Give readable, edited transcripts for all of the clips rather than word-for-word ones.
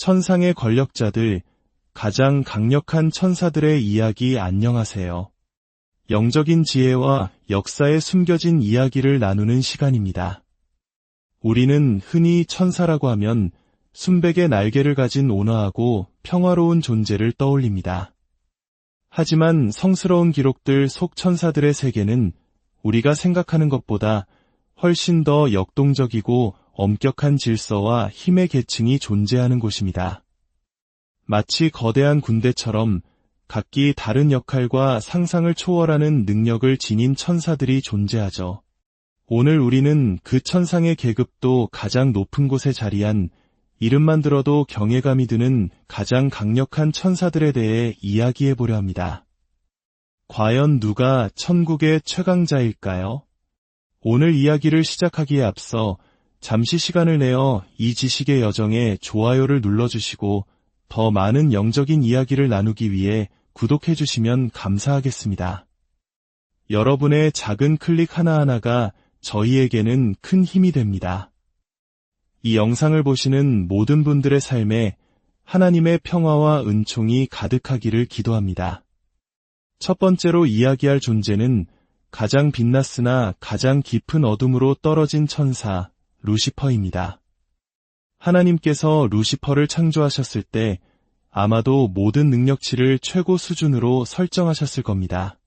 천상의 권력자들, 가장 강력한 천사들의 이야기 안녕하세요. 영적인 지혜와 역사에 숨겨진 이야기를 나누는 시간입니다. 우리는 흔히 천사라고 하면 순백의 날개를 가진 온화하고 평화로운 존재를 떠올립니다. 하지만 성스러운 기록들 속 천사들의 세계는 우리가 생각하는 것보다 훨씬 더 역동적이고 엄격한 질서와 힘의 계층이 존재하는 곳입니다. 마치 거대한 군대처럼 각기 다른 역할과 상상을 초월하는 능력을 지닌 천사들이 존재하죠. 오늘 우리는 그 천상의 계급도 가장 높은 곳에 자리한 이름만 들어도 경외감이 드는 가장 강력한 천사들에 대해 이야기해 보려 합니다. 과연 누가 천국의 최강자일까요? 오늘 이야기를 시작하기에 앞서 잠시 시간을 내어 이 지식의 여정에 좋아요를 눌러주시고 더 많은 영적인 이야기를 나누기 위해 구독해 주시면 감사하겠습니다. 여러분의 작은 클릭 하나하나가 저희에게는 큰 힘이 됩니다. 이 영상을 보시는 모든 분들의 삶에 하나님의 평화와 은총이 가득하기를 기도합니다. 첫 번째로 이야기할 존재는 가장 빛났으나 가장 깊은 어둠으로 떨어진 천사, 루시퍼입니다. 하나님께서 루시퍼를 창조하셨을 때 아마도 모든 능력치를 최고 수준으로 설정하셨을 겁니다.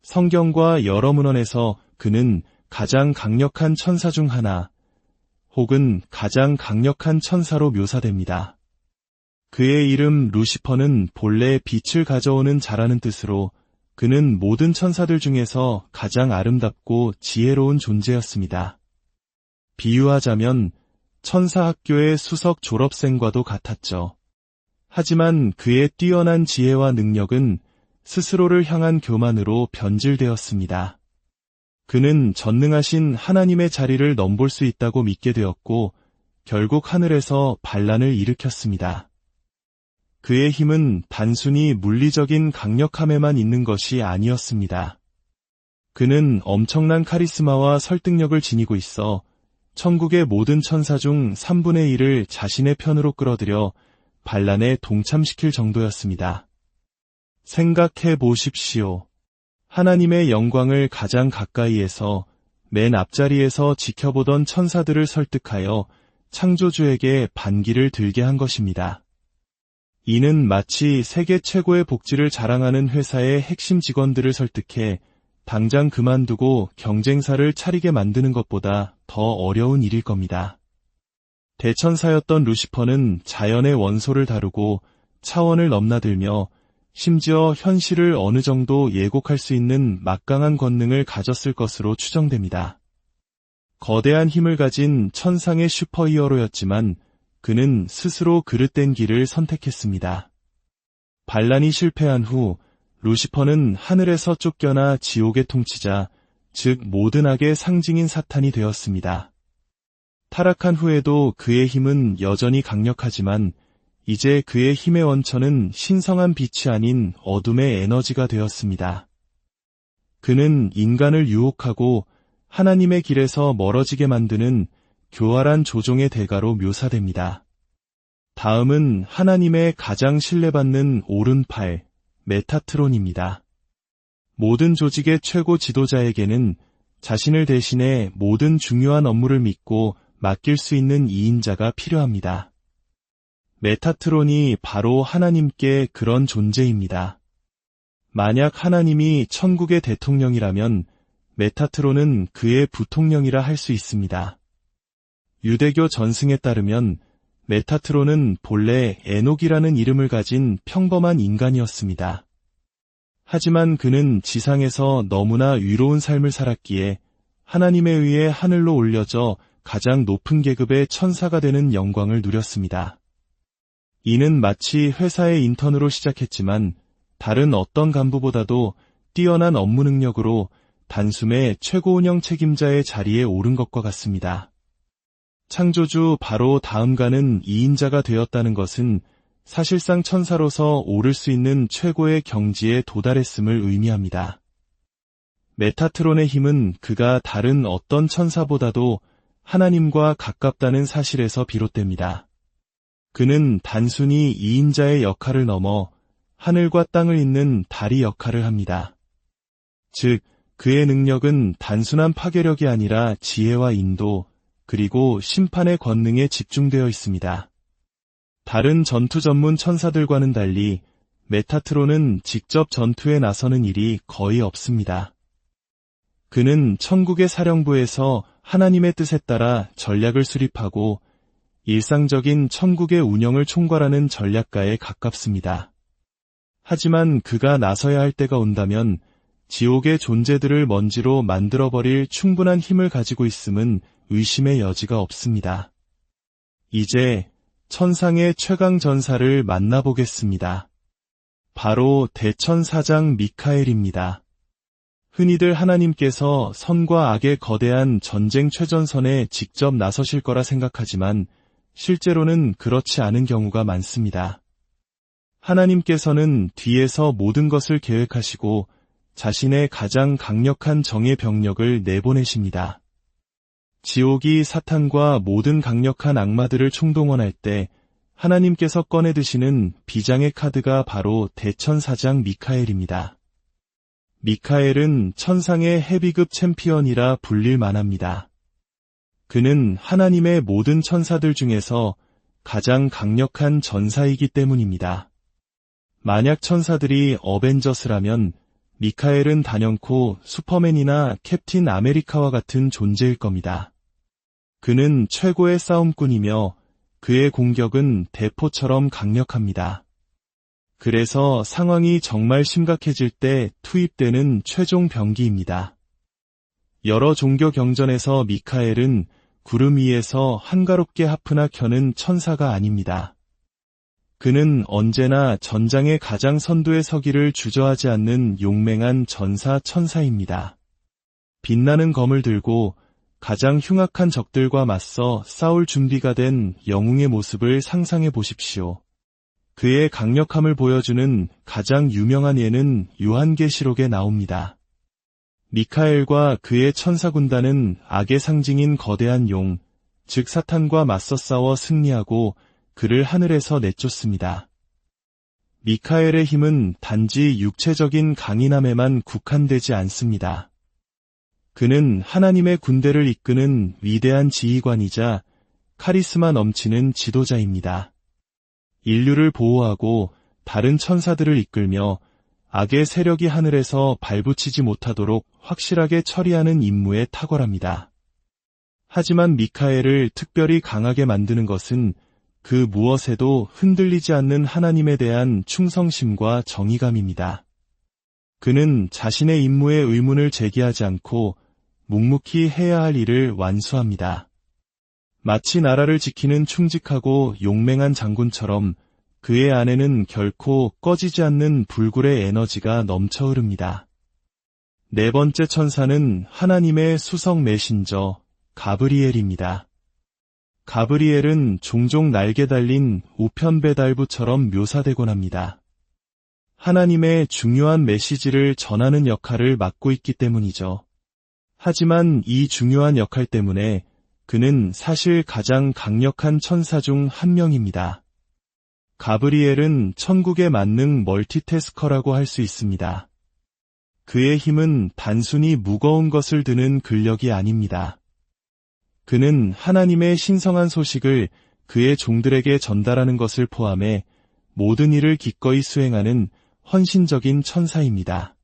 성경과 여러 문헌에서 그는 가장 강력한 천사 중 하나, 혹은 가장 강력한 천사로 묘사됩니다. 그의 이름 루시퍼는 본래 빛을 가져오는 자라는 뜻으로 그는 모든 천사들 중에서 가장 아름답고 지혜로운 존재였습니다. 비유하자면 천사학교의 수석 졸업생과도 같았죠. 하지만 그의 뛰어난 지혜와 능력은 스스로를 향한 교만으로 변질되었습니다. 그는 전능하신 하나님의 자리를 넘볼 수 있다고 믿게 되었고 결국 하늘에서 반란을 일으켰습니다. 그의 힘은 단순히 물리적인 강력함에만 있는 것이 아니었습니다. 그는 엄청난 카리스마와 설득력을 지니고 있어 천국의 모든 천사 중 3분의 1을 자신의 편으로 끌어들여 반란에 동참시킬 정도였습니다. 생각해 보십시오. 하나님의 영광을 가장 가까이에서 맨 앞자리에서 지켜보던 천사들을 설득하여 창조주에게 반기를 들게 한 것입니다. 이는 마치 세계 최고의 복지를 자랑하는 회사의 핵심 직원들을 설득해 당장 그만두고 경쟁사를 차리게 만드는 것보다 더 어려운 일일 겁니다. 대천사였던 루시퍼는 자연의 원소를 다루고 차원을 넘나들며 심지어 현실을 어느 정도 예곡할 수 있는 막강한 권능을 가졌을 것으로 추정됩니다. 거대한 힘을 가진 천상의 슈퍼히어로였지만 그는 스스로 그릇된 길을 선택했습니다. 반란이 실패한 후 루시퍼는 하늘에서 쫓겨나 지옥의 통치자, 즉 모든 악의 상징인 사탄이 되었습니다. 타락한 후에도 그의 힘은 여전히 강력하지만 이제 그의 힘의 원천은 신성한 빛이 아닌 어둠의 에너지가 되었습니다. 그는 인간을 유혹하고 하나님의 길에서 멀어지게 만드는 교활한 조종의 대가로 묘사됩니다. 다음은 하나님의 가장 신뢰받는 오른팔, 메타트론입니다. 모든 조직의 최고 지도자에게는 자신을 대신해 모든 중요한 업무를 믿고 맡길 수 있는 2인자가 필요합니다. 메타트론이 바로 하나님께 그런 존재입니다. 만약 하나님이 천국의 대통령이라면 메타트론은 그의 부통령이라 할 수 있습니다. 유대교 전승에 따르면 메타트론은 본래 에녹이라는 이름을 가진 평범한 인간이었습니다. 하지만 그는 지상에서 너무나 위로운 삶을 살았기에 하나님에 의해 하늘로 올려져 가장 높은 계급의 천사가 되는 영광을 누렸습니다. 이는 마치 회사의 인턴으로 시작했지만 다른 어떤 간부보다도 뛰어난 업무 능력으로 단숨에 최고 운영 책임자의 자리에 오른 것과 같습니다. 창조주 바로 다음가는 2인자가 되었다는 것은 사실상 천사로서 오를 수 있는 최고의 경지에 도달했음을 의미합니다. 메타트론의 힘은 그가 다른 어떤 천사보다도 하나님과 가깝다는 사실에서 비롯됩니다. 그는 단순히 이인자의 역할을 넘어 하늘과 땅을 잇는 달의 역할을 합니다. 즉, 그의 능력은 단순한 파괴력이 아니라 지혜와 인도, 그리고 심판의 권능에 집중되어 있습니다. 다른 전투 전문 천사들과는 달리 메타트론은 직접 전투에 나서는 일이 거의 없습니다. 그는 천국의 사령부에서 하나님의 뜻에 따라 전략을 수립하고 일상적인 천국의 운영을 총괄하는 전략가에 가깝습니다. 하지만 그가 나서야 할 때가 온다면 지옥의 존재들을 먼지로 만들어버릴 충분한 힘을 가지고 있음은 의심의 여지가 없습니다. 이제 천상의 최강 전사를 만나보겠습니다. 바로 대천사장 미카엘입니다. 흔히들 하나님께서 선과 악의 거대한 전쟁 최전선에 직접 나서실 거라 생각하지만 실제로는 그렇지 않은 경우가 많습니다. 하나님께서는 뒤에서 모든 것을 계획하시고 자신의 가장 강력한 정의 병력을 내보내십니다. 지옥이 사탄과 모든 강력한 악마들을 총동원할 때 하나님께서 꺼내드시는 비장의 카드가 바로 대천사장 미카엘입니다. 미카엘은 천상의 헤비급 챔피언이라 불릴 만합니다. 그는 하나님의 모든 천사들 중에서 가장 강력한 전사이기 때문입니다. 만약 천사들이 어벤져스라면 미카엘은 단연코 슈퍼맨이나 캡틴 아메리카와 같은 존재일 겁니다. 그는 최고의 싸움꾼이며 그의 공격은 대포처럼 강력합니다. 그래서 상황이 정말 심각해질 때 투입되는 최종 병기입니다. 여러 종교 경전에서 미카엘은 구름 위에서 한가롭게 하프나 켜는 천사가 아닙니다. 그는 언제나 전장의 가장 선두에 서기를 주저하지 않는 용맹한 전사 천사입니다. 빛나는 검을 들고 가장 흉악한 적들과 맞서 싸울 준비가 된 영웅의 모습을 상상해 보십시오. 그의 강력함을 보여주는 가장 유명한 예는 요한계시록에 나옵니다. 미카엘과 그의 천사군단은 악의 상징인 거대한 용, 즉 사탄과 맞서 싸워 승리하고 그를 하늘에서 내쫓습니다. 미카엘의 힘은 단지 육체적인 강인함에만 국한되지 않습니다. 그는 하나님의 군대를 이끄는 위대한 지휘관이자 카리스마 넘치는 지도자입니다. 인류를 보호하고 다른 천사들을 이끌며 악의 세력이 하늘에서 발붙이지 못하도록 확실하게 처리하는 임무에 탁월합니다. 하지만 미카엘을 특별히 강하게 만드는 것은 그 무엇에도 흔들리지 않는 하나님에 대한 충성심과 정의감입니다. 그는 자신의 임무에 의문을 제기하지 않고 묵묵히 해야 할 일을 완수합니다. 마치 나라를 지키는 충직하고 용맹한 장군처럼 그의 안에는 결코 꺼지지 않는 불굴의 에너지가 넘쳐 흐릅니다. 네 번째 천사는 하나님의 수석 메신저 가브리엘입니다. 가브리엘은 종종 날개 달린 우편 배달부처럼 묘사되곤 합니다. 하나님의 중요한 메시지를 전하는 역할을 맡고 있기 때문이죠. 하지만 이 중요한 역할 때문에 그는 사실 가장 강력한 천사 중 한 명입니다. 가브리엘은 천국의 만능 멀티태스커라고 할 수 있습니다. 그의 힘은 단순히 무거운 것을 드는 근력이 아닙니다. 그는 하나님의 신성한 소식을 그의 종들에게 전달하는 것을 포함해 모든 일을 기꺼이 수행하는 헌신적인 천사입니다.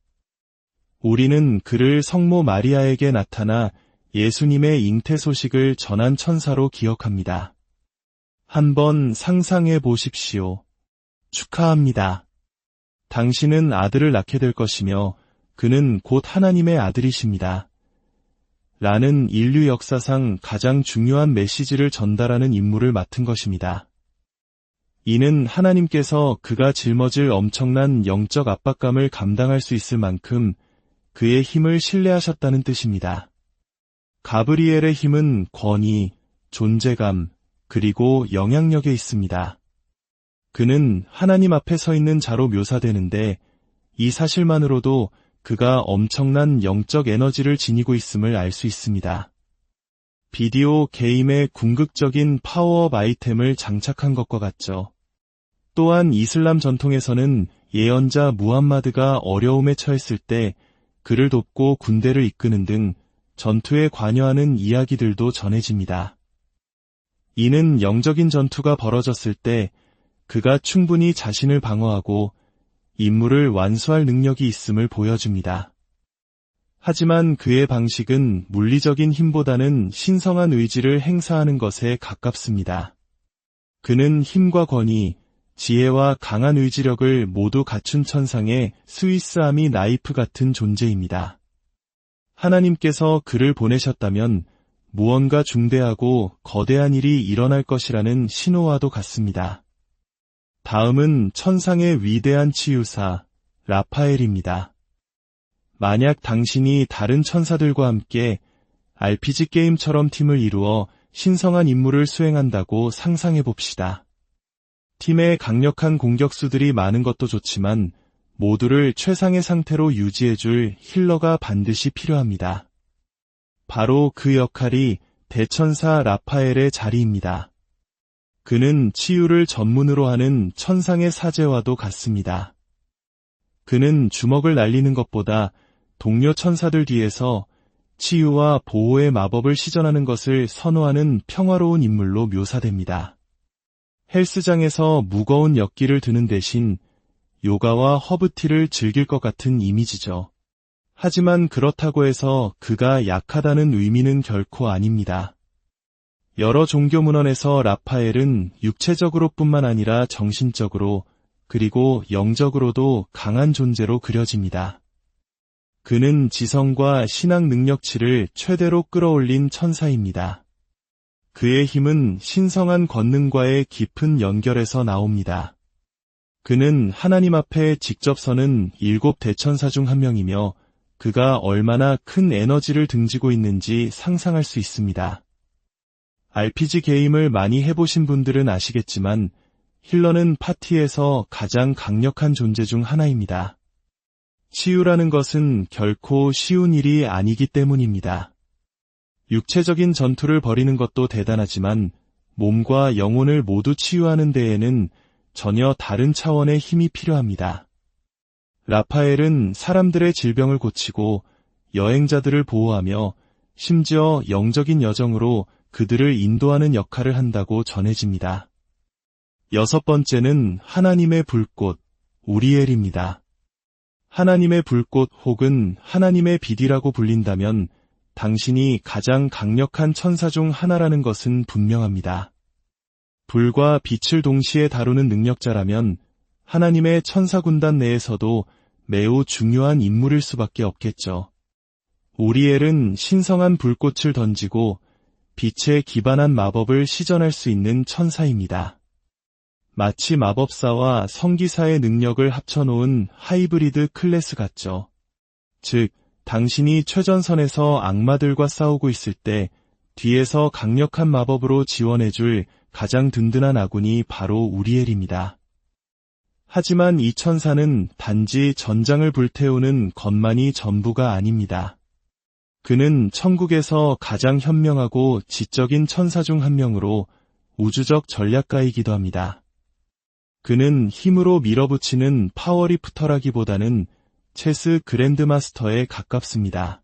우리는 그를 성모 마리아에게 나타나 예수님의 잉태 소식을 전한 천사로 기억합니다. 한번 상상해 보십시오. 축하합니다. 당신은 아들을 낳게 될 것이며 그는 곧 하나님의 아들이십니다. 라는 인류 역사상 가장 중요한 메시지를 전달하는 임무를 맡은 것입니다. 이는 하나님께서 그가 짊어질 엄청난 영적 압박감을 감당할 수 있을 만큼 그의 힘을 신뢰하셨다는 뜻입니다. 가브리엘의 힘은 권위, 존재감, 그리고 영향력에 있습니다. 그는 하나님 앞에 서 있는 자로 묘사되는데 이 사실만으로도 그가 엄청난 영적 에너지를 지니고 있음을 알 수 있습니다. 비디오 게임에 궁극적인 파워업 아이템을 장착한 것과 같죠. 또한 이슬람 전통에서는 예언자 무함마드가 어려움에 처했을 때 그를 돕고 군대를 이끄는 등 전투에 관여하는 이야기들도 전해집니다. 이는 영적인 전투가 벌어졌을 때 그가 충분히 자신을 방어하고 임무를 완수할 능력이 있음을 보여줍니다. 하지만 그의 방식은 물리적인 힘보다는 신성한 의지를 행사하는 것에 가깝습니다. 그는 힘과 권위, 지혜와 강한 의지력을 모두 갖춘 천상의 스위스 아미 나이프 같은 존재입니다. 하나님께서 그를 보내셨다면 무언가 중대하고 거대한 일이 일어날 것이라는 신호와도 같습니다. 다음은 천상의 위대한 치유사, 라파엘입니다. 만약 당신이 다른 천사들과 함께 RPG 게임처럼 팀을 이루어 신성한 임무를 수행한다고 상상해 봅시다. 팀에 강력한 공격수들이 많은 것도 좋지만 모두를 최상의 상태로 유지해줄 힐러가 반드시 필요합니다. 바로 그 역할이 대천사 라파엘의 자리입니다. 그는 치유를 전문으로 하는 천상의 사제와도 같습니다. 그는 주먹을 날리는 것보다 동료 천사들 뒤에서 치유와 보호의 마법을 시전하는 것을 선호하는 평화로운 인물로 묘사됩니다. 헬스장에서 무거운 역기를 드는 대신 요가와 허브티를 즐길 것 같은 이미지죠. 하지만 그렇다고 해서 그가 약하다는 의미는 결코 아닙니다. 여러 종교 문헌에서 라파엘은 육체적으로뿐만 아니라 정신적으로 그리고 영적으로도 강한 존재로 그려집니다. 그는 지성과 신앙 능력치를 최대로 끌어올린 천사입니다. 그의 힘은 신성한 권능과의 깊은 연결에서 나옵니다. 그는 하나님 앞에 직접 서는 7 대천사 중 한 명이며 그가 얼마나 큰 에너지를 등지고 있는지 상상할 수 있습니다. RPG 게임을 많이 해보신 분들은 아시겠지만 힐러는 파티에서 가장 강력한 존재 중 하나입니다. 치유라는 것은 결코 쉬운 일이 아니기 때문입니다. 육체적인 전투를 벌이는 것도 대단하지만 몸과 영혼을 모두 치유하는 데에는 전혀 다른 차원의 힘이 필요합니다. 라파엘은 사람들의 질병을 고치고 여행자들을 보호하며 심지어 영적인 여정으로 그들을 인도하는 역할을 한다고 전해집니다. 6번째는 하나님의 불꽃, 우리엘입니다. 하나님의 불꽃 혹은 하나님의 빛이라고 불린다면 당신이 가장 강력한 천사 중 하나라는 것은 분명합니다. 불과 빛을 동시에 다루는 능력자라면 하나님의 천사 군단 내에서도 매우 중요한 인물일 수밖에 없겠죠. 우리엘은 신성한 불꽃을 던지고 빛에 기반한 마법을 시전할 수 있는 천사입니다. 마치 마법사와 성기사의 능력을 합쳐놓은 하이브리드 클래스 같죠. 즉, 당신이 최전선에서 악마들과 싸우고 있을 때 뒤에서 강력한 마법으로 지원해줄 가장 든든한 아군이 바로 우리엘입니다. 하지만 이 천사는 단지 전장을 불태우는 것만이 전부가 아닙니다. 그는 천국에서 가장 현명하고 지적인 천사 중 한 명으로 우주적 전략가이기도 합니다. 그는 힘으로 밀어붙이는 파워리프터라기보다는 체스 그랜드마스터에 가깝습니다.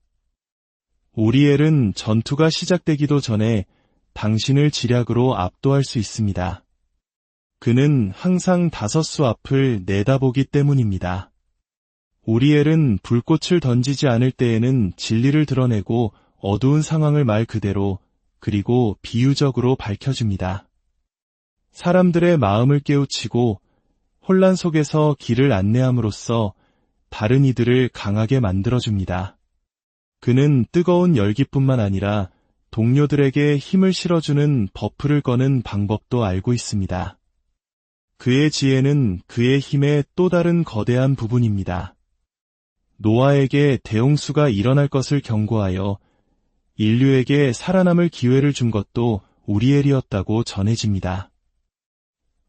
우리엘은 전투가 시작되기도 전에 당신을 지략으로 압도할 수 있습니다. 그는 항상 5수 앞을 내다보기 때문입니다. 우리엘은 불꽃을 던지지 않을 때에는 진리를 드러내고 어두운 상황을 말 그대로 그리고 비유적으로 밝혀줍니다. 사람들의 마음을 깨우치고 혼란 속에서 길을 안내함으로써 다른 이들을 강하게 만들어줍니다. 그는 뜨거운 열기뿐만 아니라 동료들에게 힘을 실어주는 버프를 거는 방법도 알고 있습니다. 그의 지혜는 그의 힘의 또 다른 거대한 부분입니다. 노아에게 대홍수가 일어날 것을 경고하여 인류에게 살아남을 기회를 준 것도 우리엘이었다고 전해집니다.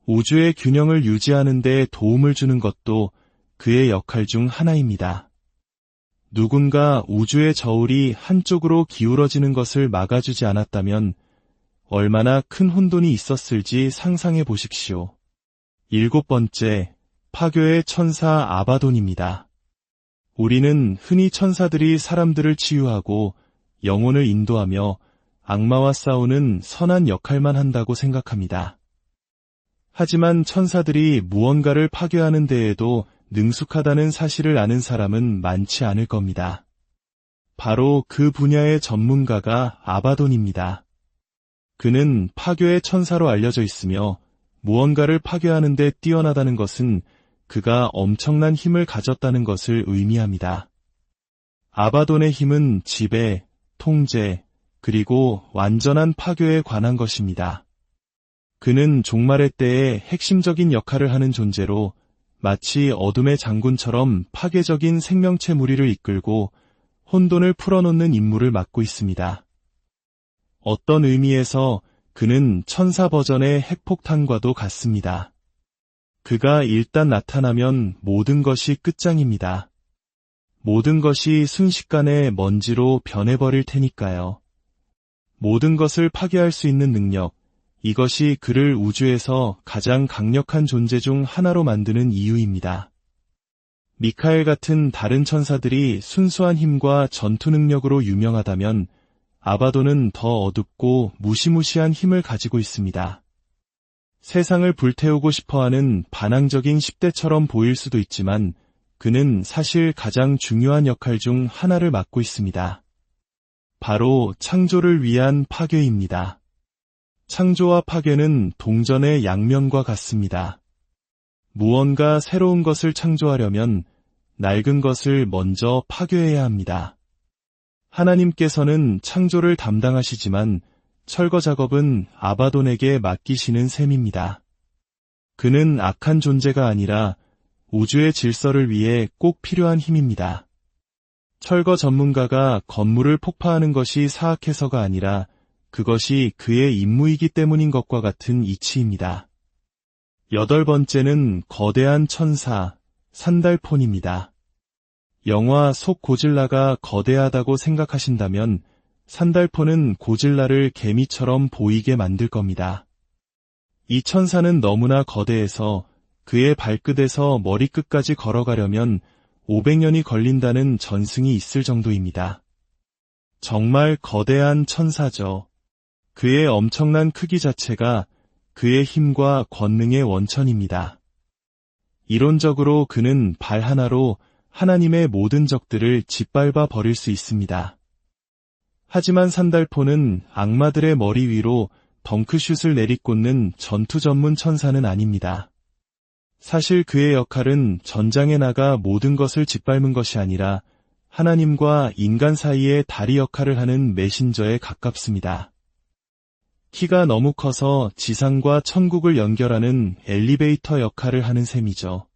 우주의 균형을 유지하는 데 도움을 주는 것도 그의 역할 중 하나입니다. 누군가 우주의 저울이 한쪽으로 기울어지는 것을 막아주지 않았다면 얼마나 큰 혼돈이 있었을지 상상해 보십시오. 7번째, 파괴의 천사 아바돈입니다. 우리는 흔히 천사들이 사람들을 치유하고 영혼을 인도하며 악마와 싸우는 선한 역할만 한다고 생각합니다. 하지만 천사들이 무언가를 파괴하는 데에도 능숙하다는 사실을 아는 사람은 많지 않을 겁니다. 바로 그 분야의 전문가가 아바돈입니다. 그는 파괴의 천사로 알려져 있으며 무언가를 파괴하는 데 뛰어나다는 것은 그가 엄청난 힘을 가졌다는 것을 의미합니다. 아바돈의 힘은 지배, 통제, 그리고 완전한 파괴에 관한 것입니다. 그는 종말의 때에 핵심적인 역할을 하는 존재로 마치 어둠의 장군처럼 파괴적인 생명체 무리를 이끌고 혼돈을 풀어놓는 임무를 맡고 있습니다. 어떤 의미에서 그는 천사 버전의 핵폭탄과도 같습니다. 그가 일단 나타나면 모든 것이 끝장입니다. 모든 것이 순식간에 먼지로 변해버릴 테니까요. 모든 것을 파괴할 수 있는 능력, 이것이 그를 우주에서 가장 강력한 존재 중 하나로 만드는 이유입니다. 미카엘 같은 다른 천사들이 순수한 힘과 전투 능력으로 유명하다면 아바돈은 더 어둡고 무시무시한 힘을 가지고 있습니다. 세상을 불태우고 싶어하는 반항적인 10대처럼 보일 수도 있지만 그는 사실 가장 중요한 역할 중 하나를 맡고 있습니다. 바로 창조를 위한 파괴입니다. 창조와 파괴는 동전의 양면과 같습니다. 무언가 새로운 것을 창조하려면 낡은 것을 먼저 파괴해야 합니다. 하나님께서는 창조를 담당하시지만 철거 작업은 아바돈에게 맡기시는 셈입니다. 그는 악한 존재가 아니라 우주의 질서를 위해 꼭 필요한 힘입니다. 철거 전문가가 건물을 폭파하는 것이 사악해서가 아니라 그것이 그의 임무이기 때문인 것과 같은 이치입니다. 8번째는 거대한 천사, 산달폰입니다. 영화 속 고질라가 거대하다고 생각하신다면 산달폰은 고질라를 개미처럼 보이게 만들 겁니다. 이 천사는 너무나 거대해서 그의 발끝에서 머리끝까지 걸어가려면 500년이 걸린다는 전승이 있을 정도입니다. 정말 거대한 천사죠. 그의 엄청난 크기 자체가 그의 힘과 권능의 원천입니다. 이론적으로 그는 발 하나로 하나님의 모든 적들을 짓밟아 버릴 수 있습니다. 하지만 산달폰은 악마들의 머리 위로 덩크슛을 내리꽂는 전투 전문 천사는 아닙니다. 사실 그의 역할은 전장에 나가 모든 것을 짓밟은 것이 아니라 하나님과 인간 사이의 다리 역할을 하는 메신저에 가깝습니다. 키가 너무 커서 지상과 천국을 연결하는 엘리베이터 역할을 하는 셈이죠.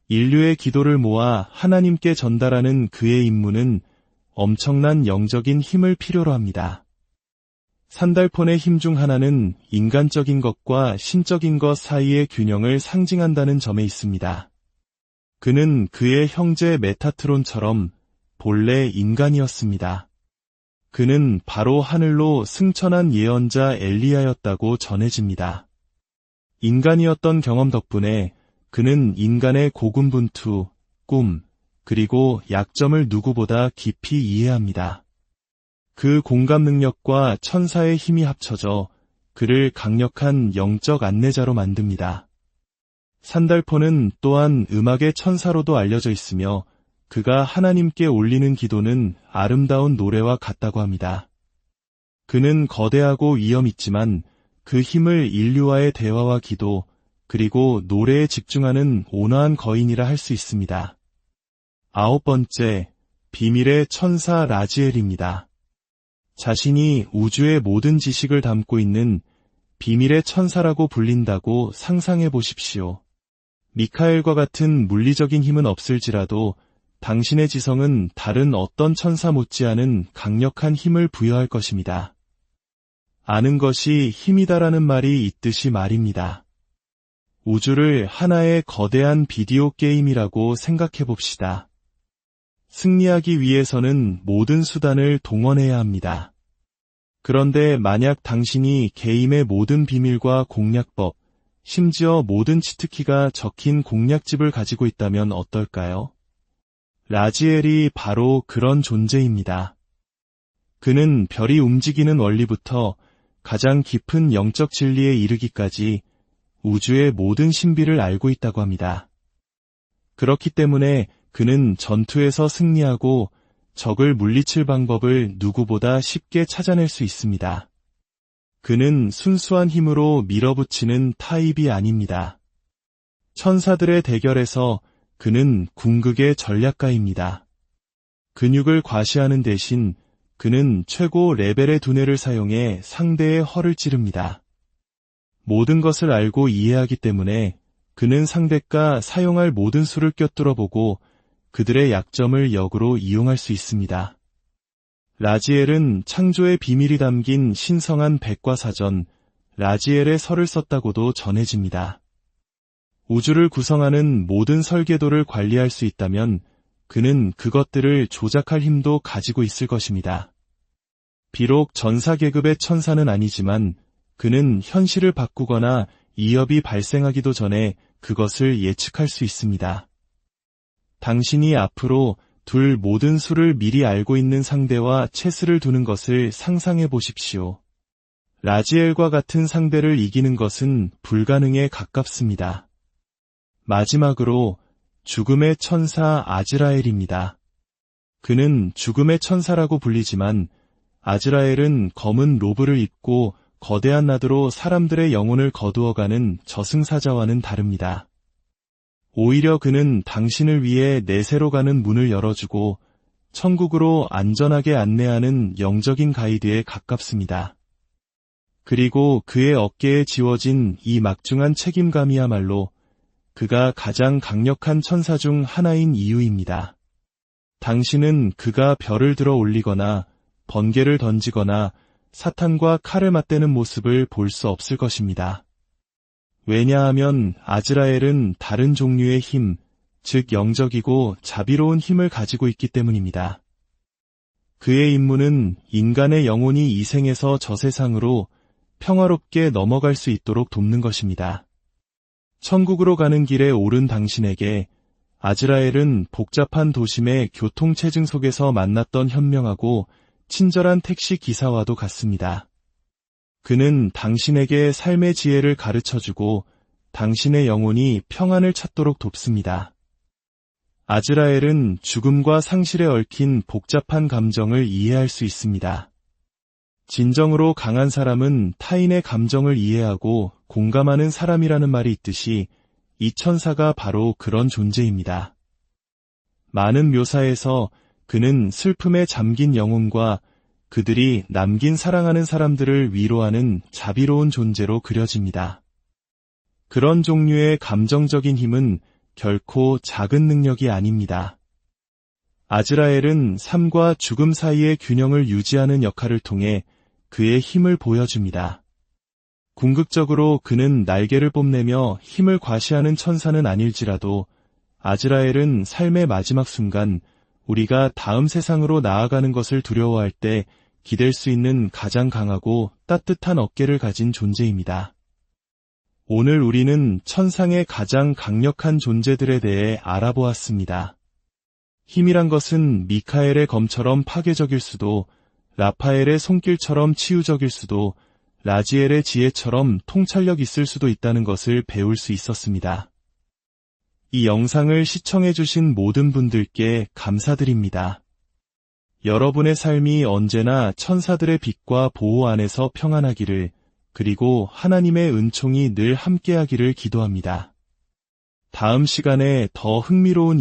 인류의 기도를 모아 하나님께 전달하는 그의 임무는 엄청난 영적인 힘을 필요로 합니다. 산달폰의 힘 중 하나는 인간적인 것과 신적인 것 사이의 균형을 상징한다는 점에 있습니다. 그는 그의 형제 메타트론처럼 본래 인간이었습니다. 그는 바로 하늘로 승천한 예언자 엘리야였다고 전해집니다. 인간이었던 경험 덕분에 그는 인간의 고군분투, 꿈, 그리고 약점을 누구보다 깊이 이해합니다. 그 공감 능력과 천사의 힘이 합쳐져 그를 강력한 영적 안내자로 만듭니다. 산달폰은 또한 음악의 천사로도 알려져 있으며 그가 하나님께 올리는 기도는 아름다운 노래와 같다고 합니다. 그는 거대하고 위험 있지만 그 힘을 인류와의 대화와 기도, 그리고 노래에 집중하는 온화한 거인이라 할 수 있습니다. 9번째, 비밀의 천사 라지엘입니다. 자신이 우주의 모든 지식을 담고 있는 비밀의 천사라고 불린다고 상상해 보십시오. 미카엘과 같은 물리적인 힘은 없을지라도 당신의 지성은 다른 어떤 천사 못지않은 강력한 힘을 부여할 것입니다. 아는 것이 힘이다라는 말이 있듯이 말입니다. 우주를 하나의 거대한 비디오 게임이라고 생각해 봅시다. 승리하기 위해서는 모든 수단을 동원해야 합니다. 그런데 만약 당신이 게임의 모든 비밀과 공략법, 심지어 모든 치트키가 적힌 공략집을 가지고 있다면 어떨까요? 라지엘이 바로 그런 존재입니다. 그는 별이 움직이는 원리부터 가장 깊은 영적 진리에 이르기까지 우주의 모든 신비를 알고 있다고 합니다. 그렇기 때문에 그는 전투에서 승리하고 적을 물리칠 방법을 누구보다 쉽게 찾아낼 수 있습니다. 그는 순수한 힘으로 밀어붙이는 타입이 아닙니다. 천사들의 대결에서 그는 궁극의 전략가입니다. 근육을 과시하는 대신 그는 최고 레벨의 두뇌를 사용해 상대의 허를 찌릅니다. 모든 것을 알고 이해하기 때문에 그는 상대가 사용할 모든 수를 꿰뚫어보고 그들의 약점을 역으로 이용할 수 있습니다. 라지엘은 창조의 비밀이 담긴 신성한 백과사전, 라지엘의 설을 썼다고도 전해집니다. 우주를 구성하는 모든 설계도를 관리할 수 있다면 그는 그것들을 조작할 힘도 가지고 있을 것입니다. 비록 전사 계급의 천사는 아니지만 그는 현실을 바꾸거나 이협이 발생하기도 전에 그것을 예측할 수 있습니다. 당신이 앞으로 둘 모든 수를 미리 알고 있는 상대와 체스를 두는 것을 상상해 보십시오. 라지엘과 같은 상대를 이기는 것은 불가능에 가깝습니다. 마지막으로 죽음의 천사 아즈라엘입니다. 그는 죽음의 천사라고 불리지만 아즈라엘은 검은 로브를 입고 거대한 나드로 사람들의 영혼을 거두어가는 저승사자와는 다릅니다. 오히려 그는 당신을 위해 내세로 가는 문을 열어주고 천국으로 안전하게 안내하는 영적인 가이드에 가깝습니다. 그리고 그의 어깨에 지워진 이 막중한 책임감이야말로 그가 가장 강력한 천사 중 하나인 이유입니다. 당신은 그가 별을 들어 올리거나 번개를 던지거나 사탄과 칼을 맞대는 모습을 볼 수 없을 것입니다. 왜냐하면 아즈라엘은 다른 종류의 힘, 즉 영적이고 자비로운 힘을 가지고 있기 때문입니다. 그의 임무는 인간의 영혼이 이 생에서 저 세상으로 평화롭게 넘어갈 수 있도록 돕는 것입니다. 천국으로 가는 길에 오른 당신에게 아즈라엘은 복잡한 도심의 교통체증 속에서 만났던 현명하고 친절한 택시 기사와도 같습니다. 그는 당신에게 삶의 지혜를 가르쳐주고 당신의 영혼이 평안을 찾도록 돕습니다. 아즈라엘은 죽음과 상실에 얽힌 복잡한 감정을 이해할 수 있습니다. 진정으로 강한 사람은 타인의 감정을 이해하고 공감하는 사람이라는 말이 있듯이 이 천사가 바로 그런 존재입니다. 많은 묘사에서 그는 슬픔에 잠긴 영혼과 그들이 남긴 사랑하는 사람들을 위로하는 자비로운 존재로 그려집니다. 그런 종류의 감정적인 힘은 결코 작은 능력이 아닙니다. 아즈라엘은 삶과 죽음 사이의 균형을 유지하는 역할을 통해 그의 힘을 보여줍니다. 궁극적으로 그는 날개를 뽐내며 힘을 과시하는 천사는 아닐지라도 아즈라엘은 삶의 마지막 순간 우리가 다음 세상으로 나아가는 것을 두려워할 때 기댈 수 있는 가장 강하고 따뜻한 어깨를 가진 존재입니다. 오늘 우리는 천상의 가장 강력한 존재들에 대해 알아보았습니다. 힘이란 것은 미카엘의 검처럼 파괴적일 수도, 라파엘의 손길처럼 치유적일 수도, 라지엘의 지혜처럼 통찰력 있을 수도 있다는 것을 배울 수 있었습니다. 이 영상을 시청해주신 모든 분들께 감사드립니다. 여러분의 삶이 언제나 천사들의 빛과 보호 안에서 평안하기를, 그리고 하나님의 은총이 늘 함께하기를 기도합니다. 다음 시간에 더 흥미로운